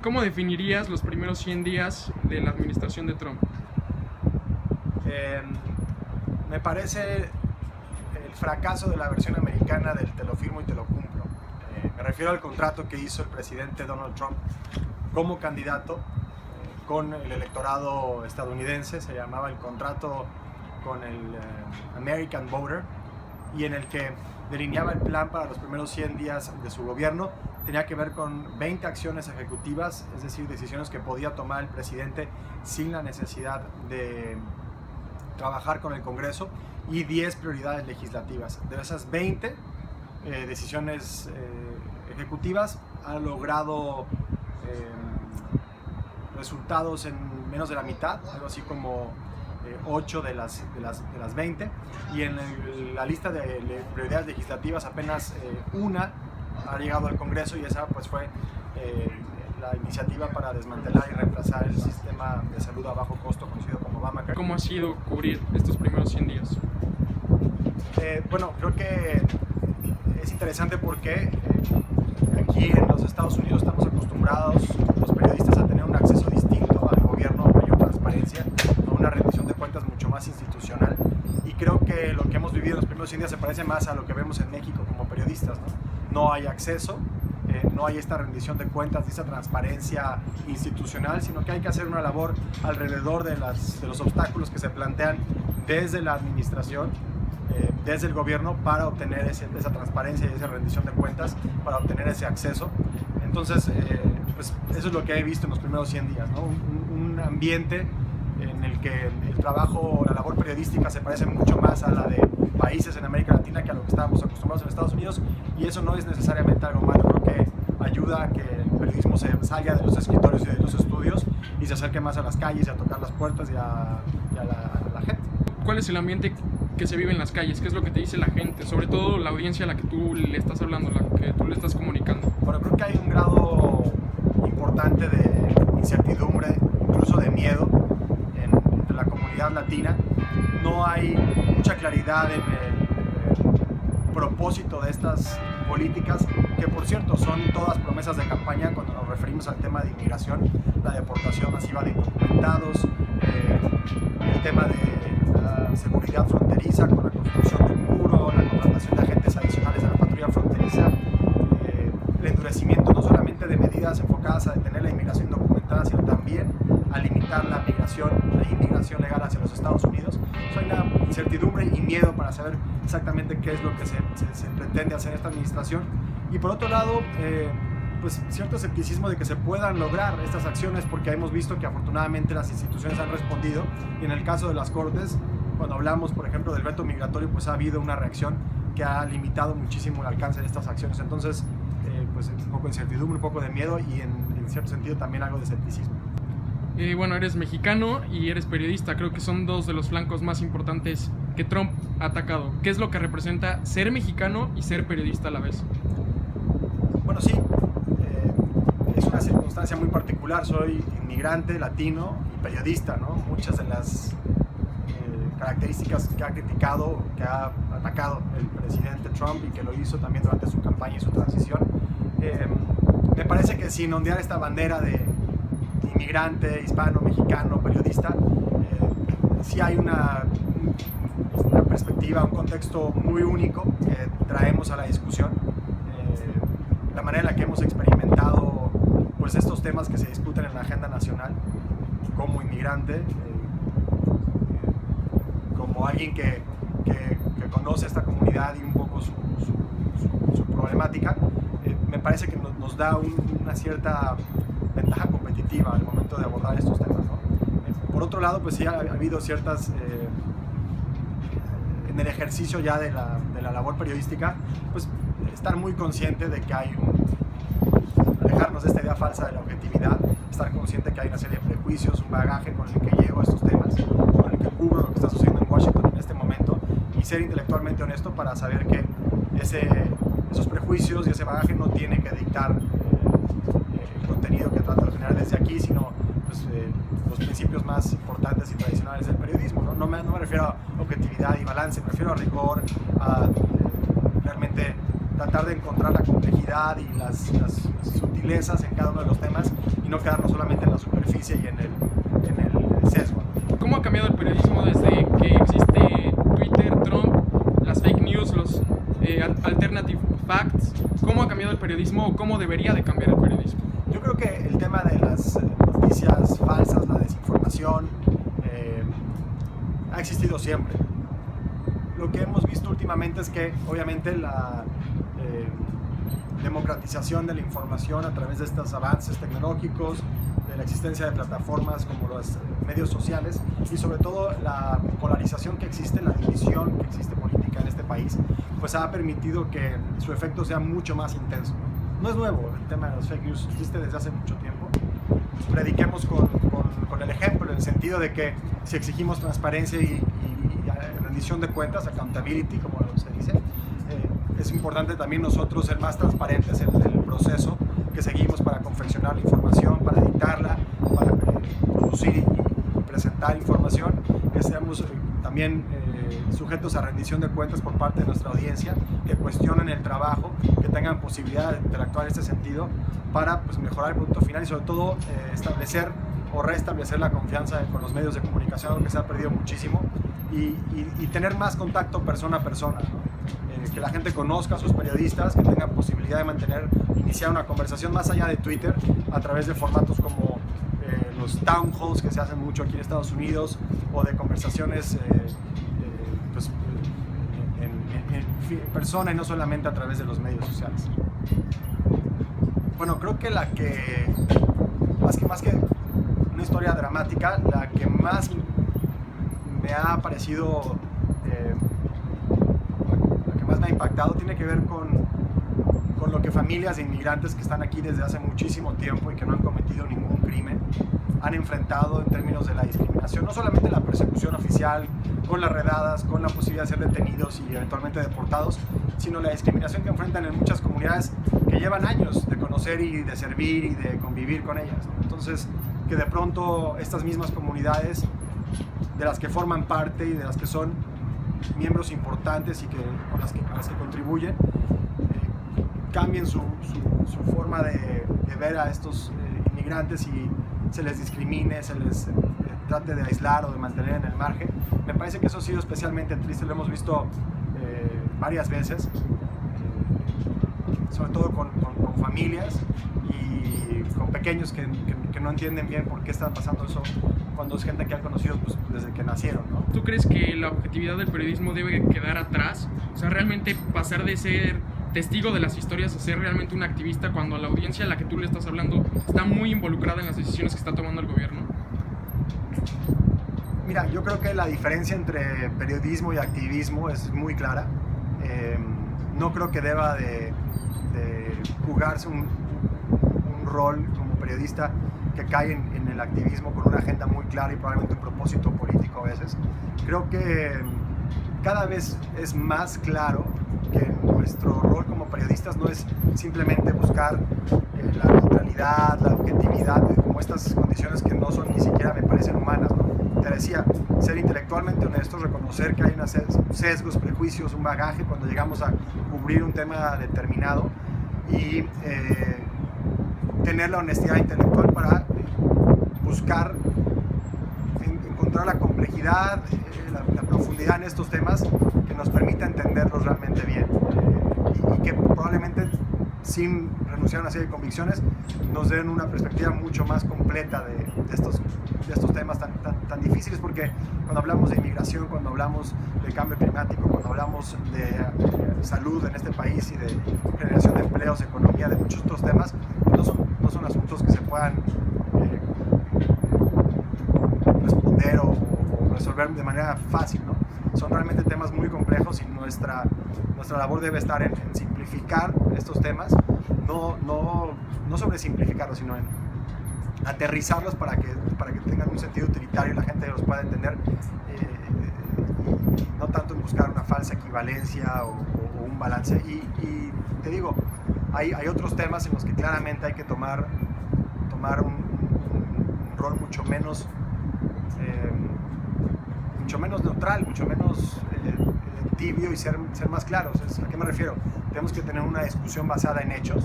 ¿Cómo definirías los primeros 100 días de la administración de Trump? Me parece el fracaso de la versión americana del te lo firmo y te lo cumplo. Me refiero al contrato que hizo el presidente Donald Trump como candidato con el electorado estadounidense. Se llamaba el contrato con el American Voter, y en el que delineaba el plan para los primeros 100 días de su gobierno. Tenía que ver con 20 acciones ejecutivas, es decir, decisiones que podía tomar el presidente sin la necesidad de trabajar con el Congreso, y 10 prioridades legislativas. De esas 20 decisiones ejecutivas, ha logrado resultados en menos de la mitad, algo así como 8 de las 20, y en la lista de prioridades legislativas apenas una ha llegado al Congreso, y esa pues fue la iniciativa para desmantelar y reemplazar el sistema de salud a bajo costo conocido como Obamacare. ¿Cómo ha sido cubrir estos primeros 100 días? Bueno, creo que es interesante porque aquí en los Estados Unidos estamos acostumbrados los periodistas a tener un acceso distinto al gobierno, a mayor transparencia, a una rendición de cuentas mucho más institucional, y creo que lo que hemos vivido en los primeros 100 días se parece más a lo que vemos en México como periodistas, ¿no? No hay acceso, no hay esta rendición de cuentas, esta transparencia institucional, sino que hay que hacer una labor alrededor de los obstáculos que se plantean desde la administración, desde el gobierno, para obtener esa transparencia y esa rendición de cuentas, para obtener ese acceso. Entonces, pues eso es lo que he visto en los primeros 100 días, ¿no? Un ambiente en el que el trabajo, la labor periodística se parece mucho más a la de países en América Latina que a lo que estábamos acostumbrados en Estados Unidos, y eso no es necesariamente algo malo. Creo que ayuda a que el periodismo se salga de los escritorios y de los estudios y se acerque más a las calles, y a tocar las puertas y a la gente. ¿Cuál es el ambiente que se vive en las calles? ¿Qué es lo que te dice la gente? Sobre todo la audiencia a la que tú le estás hablando, a la que tú le estás comunicando. Bueno, creo que hay un grado importante de incertidumbre, incluso de miedo, entre la comunidad latina. No hay mucha claridad en el propósito de estas políticas, que por cierto son todas promesas de campaña cuando nos referimos al tema de inmigración, la deportación masiva de indocumentados, el tema de la seguridad fronteriza con la construcción de un muro, la contratación de agentes adicionales a la patrulla fronteriza, el endurecimiento no solamente de medidas enfocadas a detener la inmigración indocumentada, sino también a limitar la inmigración legal hacia los Estados Unidos. Hay una incertidumbre y miedo para saber exactamente qué es lo que se pretende hacer en esta administración, y por otro lado pues cierto escepticismo de que se puedan lograr estas acciones, porque hemos visto que afortunadamente las instituciones han respondido, y en el caso de las Cortes, cuando hablamos por ejemplo del veto migratorio, pues ha habido una reacción que ha limitado muchísimo el alcance de estas acciones. Entonces pues un poco de incertidumbre, un poco de miedo, y en cierto sentido también algo de escepticismo. Bueno, eres mexicano y eres periodista. Creo que son dos de los flancos más importantes que Trump ha atacado. ¿Qué es lo que representa ser mexicano y ser periodista a la vez? Bueno, sí, es una circunstancia muy particular. Soy inmigrante, latino y periodista, ¿no? Muchas de las características que ha criticado, que ha atacado el presidente Trump, y que lo hizo también durante su campaña y su transición, me parece que sin ondear esta bandera de inmigrante, hispano, mexicano, periodista, sí hay una perspectiva, un contexto muy único que traemos a la discusión. La manera en la que hemos experimentado pues estos temas que se discuten en la agenda nacional, como inmigrante, como alguien que conoce esta comunidad y un poco su problemática, me parece que nos da una cierta ventaja competitiva al momento de abordar estos temas, ¿no? Por otro lado, pues sí ha habido ciertas, en el ejercicio ya de la labor periodística, pues estar muy consciente de que hay alejarnos de esta idea falsa de la objetividad, estar consciente que hay una serie de prejuicios, un bagaje con el que llego a estos temas, con el que cubro lo que está sucediendo en Washington en este momento, y ser intelectualmente honesto para saber que esos prejuicios y ese bagaje no tiene que dictar el contenido que trato de generar desde aquí, sino pues, los principios más importantes y tradicionales del periodismo, ¿no? No me refiero a objetividad y balance, me refiero a rigor, a realmente tratar de encontrar la complejidad y las sutilezas en cada uno de los temas, y no no quedarnos solamente en la superficie y en el sesgo. ¿Cómo ha cambiado el periodismo desde que existe Twitter, Trump, las fake news, los alternative facts? ¿Cómo ha cambiado el periodismo o cómo debería de cambiar el periodismo? Yo creo que el tema de las noticias falsas, la desinformación, ha existido siempre. Lo que hemos visto últimamente es que obviamente la democratización de la información a través de estos avances tecnológicos, de la existencia de plataformas como los medios sociales y sobre todo la polarización que existe, la división que existe política en este país, pues ha permitido que su efecto sea mucho más intenso. No es nuevo el tema de los fake news, existe desde hace mucho tiempo. Prediquemos con el ejemplo, en el sentido de que si exigimos transparencia y rendición de cuentas, accountability, como se dice, es importante también nosotros ser más transparentes en el proceso que seguimos para confeccionar la información, para editarla, para producir y presentar información, que seamos también sujetos a rendición de cuentas por parte de nuestra audiencia, que cuestionen el trabajo, que tengan posibilidad de interactuar en este sentido para pues, mejorar el producto final y sobre todo establecer o restablecer la confianza con los medios de comunicación, algo que se ha perdido muchísimo, y tener más contacto persona a persona, ¿no? Que la gente conozca a sus periodistas, que tengan posibilidad de iniciar una conversación más allá de Twitter a través de formatos como los town halls que se hacen mucho aquí en Estados Unidos, o de conversaciones pues, en persona y no solamente a través de los medios sociales. Bueno, creo que más que una historia dramática, la que más me ha parecido, la que más me ha impactado, tiene que ver con lo que familias de inmigrantes que están aquí desde hace muchísimo tiempo y que no han cometido ningún crimen han enfrentado en términos de la discriminación, no solamente la persecución oficial, con las redadas, con la posibilidad de ser detenidos y eventualmente deportados, sino la discriminación que enfrentan en muchas comunidades que llevan años de conocer y de servir y de convivir con ellas, ¿no? Entonces, que de pronto estas mismas comunidades de las que forman parte y de las que son miembros importantes y a las que contribuyen, cambien su forma de ver a estos inmigrantes y se les discrimine, se les trate de aislar o de mantener en el margen. Me parece que eso ha sido especialmente triste, lo hemos visto varias veces, sobre todo con familias y con pequeños que no entienden bien por qué está pasando eso cuando es gente que han conocido pues, desde que nacieron, ¿no? ¿Tú crees que la objetividad del periodismo debe quedar atrás? O sea, realmente pasar de ser testigo de las historias a ser realmente un activista cuando la audiencia a la que tú le estás hablando está muy involucrada en las decisiones que está tomando el gobierno. Mira, yo creo que la diferencia entre periodismo y activismo es muy clara. No creo que deba de jugarse un rol como periodista que cae en el activismo con una agenda muy clara y probablemente un propósito político a veces. Creo que cada vez es más claro que nuestro rol como periodistas no es simplemente buscar la neutralidad, la objetividad, como estas condiciones que no son ni siquiera me parecen humanas, ¿no? Te decía, ser intelectualmente honestos, reconocer que hay unos sesgos, prejuicios, un bagaje cuando llegamos a cubrir un tema determinado y tener la honestidad intelectual para buscar encontrar la complejidad, la profundidad en estos temas que nos permita entenderlos realmente bien y que probablemente sin renunciar a una serie de convicciones nos den una perspectiva mucho más completa de estos temas tan difíciles, porque cuando hablamos de inmigración, cuando hablamos de cambio climático, cuando hablamos de salud en este país y de generación de empleos, economía, de muchos otros temas, no son asuntos que se puedan responder o resolver de manera fácil, ¿no? Son realmente temas muy complejos y nuestra labor debe estar en simplificar estos temas, no sobresimplificarlos, sino en aterrizarlos para que tengan un sentido utilitario y la gente los pueda entender, no tanto en buscar una falsa equivalencia o un balance. Y te digo, hay otros temas en los que claramente hay que tomar un rol mucho menos neutral, mucho menos tibio y ser más claros. ¿A qué me refiero? Tenemos que tener una discusión basada en hechos.